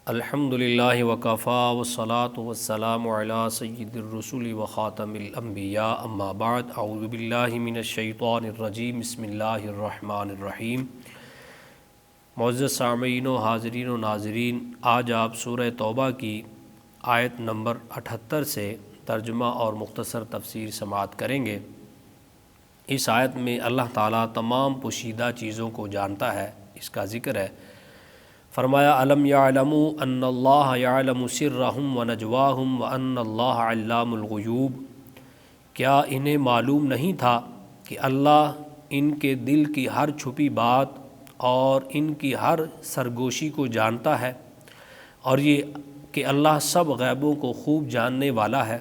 الحمدللہ وکفا والصلاة والسلام علی سید الرسول وخاتم الانبیاء اما بعد اعوذ باللہ من الشیطان الرجیم بسم اللہ الرحمن الرحیم۔ معزز سامعین و حاضرین و ناظرین، آج آپ سورہ توبہ کی آیت نمبر 78 سے ترجمہ اور مختصر تفسیر سماعت کریں گے۔ اس آیت میں اللہ تعالیٰ تمام پوشیدہ چیزوں کو جانتا ہے، اس کا ذکر ہے۔ فرمایا الم یعلموا ان اللہ یعلم سرہم ونجواہم وان اللہ علام الغیوب، کیا انہیں معلوم نہیں تھا کہ اللہ ان کے دل کی ہر چھپی بات اور ان کی ہر سرگوشی کو جانتا ہے، اور یہ کہ اللہ سب غیبوں کو خوب جاننے والا ہے۔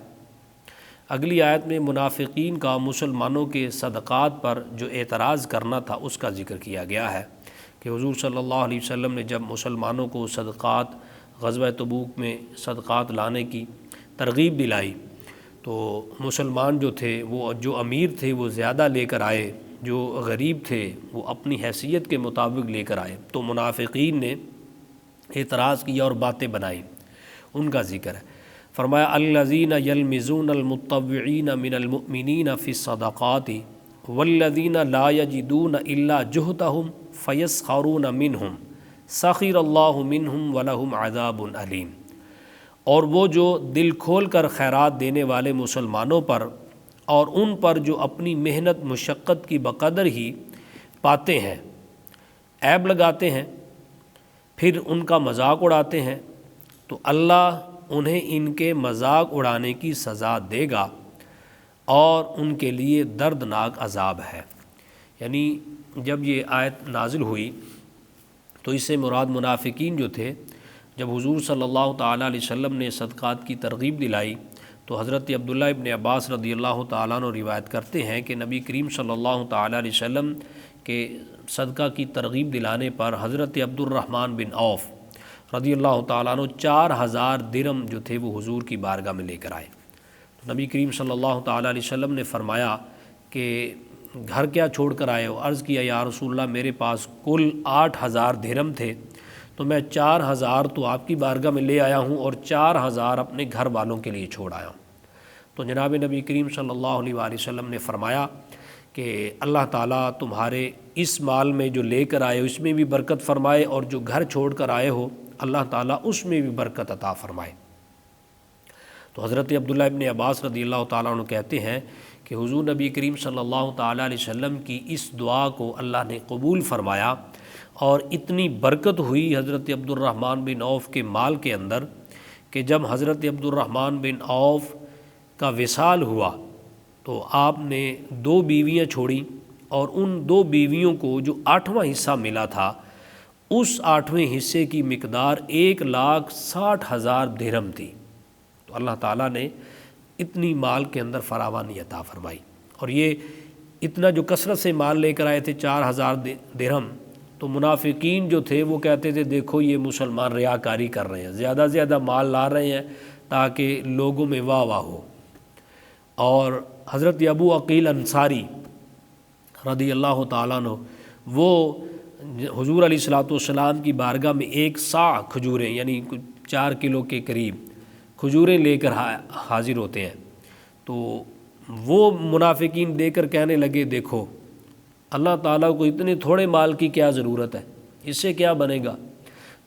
اگلی آیت میں منافقین کا مسلمانوں کے صدقات پر جو اعتراض کرنا تھا اس کا ذکر کیا گیا ہے کہ حضور صلی اللہ علیہ وسلم نے جب مسلمانوں کو صدقات غزوہ تبوک میں صدقات لانے کی ترغیب دلائی تو مسلمان جو تھے، وہ جو امیر تھے وہ زیادہ لے کر آئے، جو غریب تھے وہ اپنی حیثیت کے مطابق لے کر آئے، تو منافقین نے اعتراض کیا اور باتیں بنائیں۔ ان کا ذکر ہے، فرمایا الذین یلمزون المتطوعین من المؤمنین فی الصدقات والذین لا یجدون الا جہدہم فیسخرون منہم سخر اللہ منہم ولہم عذاب علیم۔ اور وہ جو دل کھول کر خیرات دینے والے مسلمانوں پر اور ان پر جو اپنی محنت مشقت کی بقدر ہی پاتے ہیں، عیب لگاتے ہیں، پھر ان کا مذاق اڑاتے ہیں، تو اللہ انہیں ان کے مذاق اڑانے کی سزا دے گا اور ان کے لیے دردناک عذاب ہے۔ یعنی جب یہ آیت نازل ہوئی تو اس سے مراد منافقین جو تھے، جب حضور صلی اللہ تعالیٰ علیہ وسلم نے صدقات کی ترغیب دلائی تو حضرت عبداللہ ابن عباس رضی اللہ تعالیٰ عنہ روایت کرتے ہیں کہ نبی کریم صلی اللہ تعالیٰ علیہ وسلم کے صدقہ کی ترغیب دلانے پر حضرت عبد الرحمن بن عوف رضی اللہ تعالیٰ عنہ 4000 درہم جو تھے وہ حضور کی بارگاہ میں لے کر آئے۔ نبی کریم صلی اللہ تعالیٰ علیہ وسلم نے فرمایا کہ گھر کیا چھوڑ کر آئے ہو؟ عرض کیا یا رسول اللہ میرے پاس کل 8000 درہم تھے، تو میں 4000 تو آپ کی بارگاہ میں لے آیا ہوں اور 4000 اپنے گھر والوں کے لیے چھوڑ آیا ہوں۔ تو جناب نبی کریم صلی اللہ علیہ وآلہ وسلم نے فرمایا کہ اللہ تعالیٰ تمہارے اس مال میں جو لے کر آئے ہو اس میں بھی برکت فرمائے، اور جو گھر چھوڑ کر آئے ہو اللہ تعالیٰ اس میں بھی برکت عطا فرمائے۔ تو حضرت عبداللہ ابن عباس رضی اللہ تعالیٰ عنہ کہتے ہیں کہ حضور نبی کریم صلی اللہ تعالیٰ علیہ وسلم کی اس دعا کو اللہ نے قبول فرمایا، اور اتنی برکت ہوئی حضرت عبد الرحمن بن عوف کے مال کے اندر کہ جب حضرت عبد الرحمن بن عوف کا وصال ہوا تو آپ نے 2 بیویاں چھوڑیں، اور ان 2 بیویوں کو جو 8واں حصہ ملا تھا اس 8ویں حصے کی مقدار 1,60,000 درہم تھی۔ تو اللہ تعالیٰ نے اتنی مال کے اندر فراوانی عطا فرمائی، اور یہ اتنا جو کثرت سے مال لے کر آئے تھے 4000 درہم، تو منافقین جو تھے وہ کہتے تھے دیکھو یہ مسلمان ریاکاری کر رہے ہیں، زیادہ زیادہ مال لا رہے ہیں تاکہ لوگوں میں واہ واہ ہو۔ اور حضرت ابو عقیل انصاری رضی اللہ تعالیٰ عنہ وہ حضور علیہ الصلوۃ والسلام کی بارگاہ میں 1 صاع کھجوریں یعنی 4 کلو کے قریب کھجوریں لے کر حاضر ہوتے ہیں۔ تو وہ منافقین دے کر کہنے لگے دیکھو اللہ تعالیٰ کو اتنے تھوڑے مال کی کیا ضرورت ہے، اس سے کیا بنے گا؟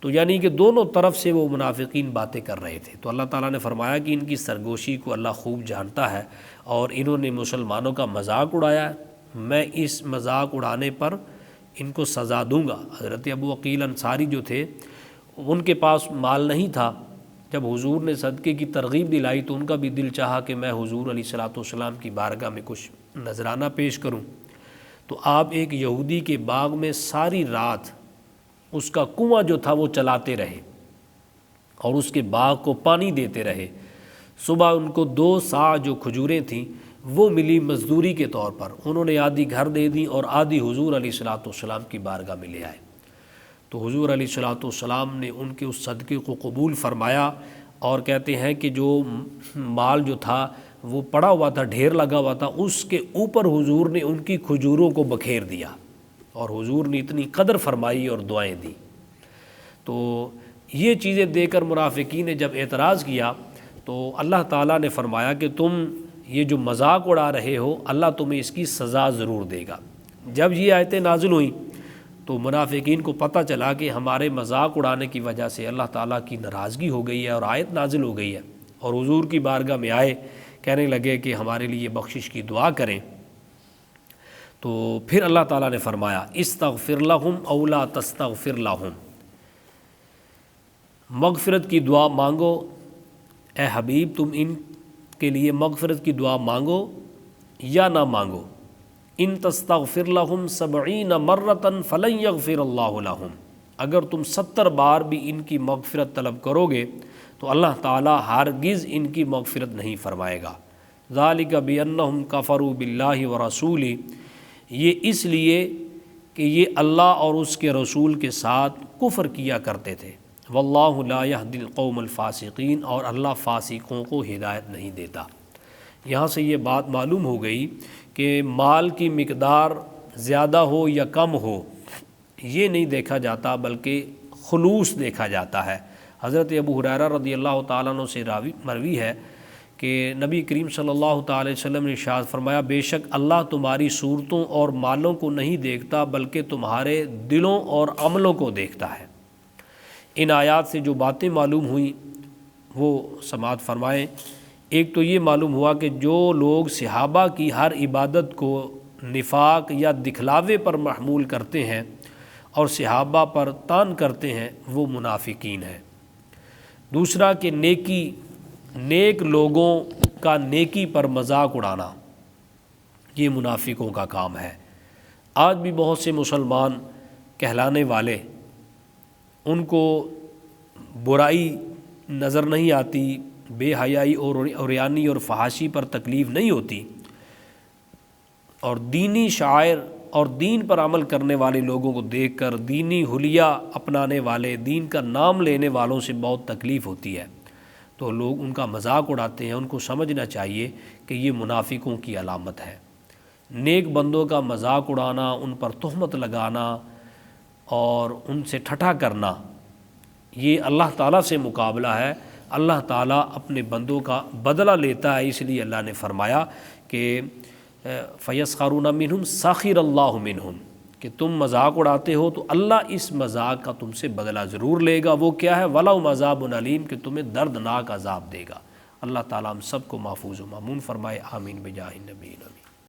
تو یعنی کہ دونوں طرف سے وہ منافقین باتیں کر رہے تھے۔ تو اللہ تعالیٰ نے فرمایا کہ ان کی سرگوشی کو اللہ خوب جانتا ہے، اور انہوں نے مسلمانوں کا مذاق اڑایا، میں اس مذاق اڑانے پر ان کو سزا دوں گا۔ حضرت ابو عقیل انصاری جو تھے ان کے پاس مال نہیں تھا، جب حضور نے صدقے کی ترغیب دلائی تو ان کا بھی دل چاہا کہ میں حضور علیہ الصلوۃ والسلام کی بارگاہ میں کچھ نذرانہ پیش کروں۔ تو آپ ایک یہودی کے باغ میں ساری رات اس کا کنواں جو تھا وہ چلاتے رہے اور اس کے باغ کو پانی دیتے رہے۔ صبح ان کو 2 صاع جو کھجوریں تھیں وہ ملی مزدوری کے طور پر، انہوں نے آدھی گھر دے دی اور آدھی حضور علیہ الصلوۃ والسلام کی بارگاہ میں لے آئے۔ تو حضور علیہ الصلوۃ والسلام نے ان کے اس صدقے کو قبول فرمایا، اور کہتے ہیں کہ جو مال جو تھا وہ پڑا ہوا تھا، ڈھیر لگا ہوا تھا، اس کے اوپر حضور نے ان کی کھجوروں کو بکھیر دیا، اور حضور نے اتنی قدر فرمائی اور دعائیں دی۔ تو یہ چیزیں دے کر منافقین نے جب اعتراض کیا تو اللہ تعالیٰ نے فرمایا کہ تم یہ جو مذاق اڑا رہے ہو اللہ تمہیں اس کی سزا ضرور دے گا۔ جب یہ آیتیں نازل ہوئیں تو منافقین کو پتہ چلا کہ ہمارے مذاق اڑانے کی وجہ سے اللہ تعالیٰ کی ناراضگی ہو گئی ہے اور آیت نازل ہو گئی ہے، اور حضور کی بارگاہ میں آئے، کہنے لگے کہ ہمارے لیے بخشش کی دعا کریں۔ تو پھر اللہ تعالیٰ نے فرمایا استغفر لہم او لا تستغفر لہم، مغفرت کی دعا مانگو اے حبیب، تم ان کے لیے مغفرت کی دعا مانگو یا نہ مانگو، ان تستغفر لہم 70 مرۃ فلن یغفر اللہ لہم، اگر تم 70 بار بھی ان کی مغفرت طلب کرو گے تو اللہ تعالیٰ ہرگز ان کی مغفرت نہیں فرمائے گا۔ ذالک بانہم کفروا باللہ ورسولہ، یہ اس لیے کہ یہ اللہ اور اس کے رسول کے ساتھ کفر کیا کرتے تھے۔ واللہ لا یہدی القوم الفاسقین، اور اللہ فاسقوں کو ہدایت نہیں دیتا۔ یہاں سے یہ بات معلوم ہو گئی کہ مال کی مقدار زیادہ ہو یا کم ہو یہ نہیں دیکھا جاتا بلکہ خلوص دیکھا جاتا ہے۔ حضرت ابو ہریرہ رضی اللہ تعالیٰ عنہ سے مروی ہے کہ نبی کریم صلی اللہ تعالی وسلم نے ارشاد فرمایا، بے شک اللہ تمہاری صورتوں اور مالوں کو نہیں دیکھتا بلکہ تمہارے دلوں اور عملوں کو دیکھتا ہے۔ ان آیات سے جو باتیں معلوم ہوئیں وہ سماعت فرمائیں۔ ایک تو یہ معلوم ہوا کہ جو لوگ صحابہ کی ہر عبادت کو نفاق یا دکھلاوے پر محمول کرتے ہیں اور صحابہ پر طعن کرتے ہیں وہ منافقین ہیں۔ دوسرا کہ نیک لوگوں کا نیکی پر مذاق اڑانا یہ منافقوں کا کام ہے۔ آج بھی بہت سے مسلمان کہلانے والے، ان کو برائی نظر نہیں آتی، بے حیائی اور عریانی اور فحاشی پر تکلیف نہیں ہوتی، اور دینی شاعر اور دین پر عمل کرنے والے لوگوں کو دیکھ کر دینی حلیہ اپنانے والے، دین کا نام لینے والوں سے بہت تکلیف ہوتی ہے، تو لوگ ان کا مذاق اڑاتے ہیں۔ ان کو سمجھنا چاہیے کہ یہ منافقوں کی علامت ہے۔ نیک بندوں کا مذاق اڑانا، ان پر تہمت لگانا اور ان سے ٹھٹھا کرنا یہ اللہ تعالیٰ سے مقابلہ ہے۔ اللہ تعالیٰ اپنے بندوں کا بدلہ لیتا ہے، اس لیے اللہ نے فرمایا کہ فَيَسْخَرُونَ مِنْهُمْ سَخِرَ اللَّهُ مِنْهُمْ، کہ تم مذاق اڑاتے ہو تو اللہ اس مذاق کا تم سے بدلہ ضرور لے گا۔ وہ کیا ہے؟ وَلَهُمْ عَذَابٌ أَلِيمٌ، کہ تمہیں دردناک عذاب دے گا۔ اللہ تعالیٰ ہم سب کو محفوظ و مامون فرمائے، آمین بجاہ النبی۔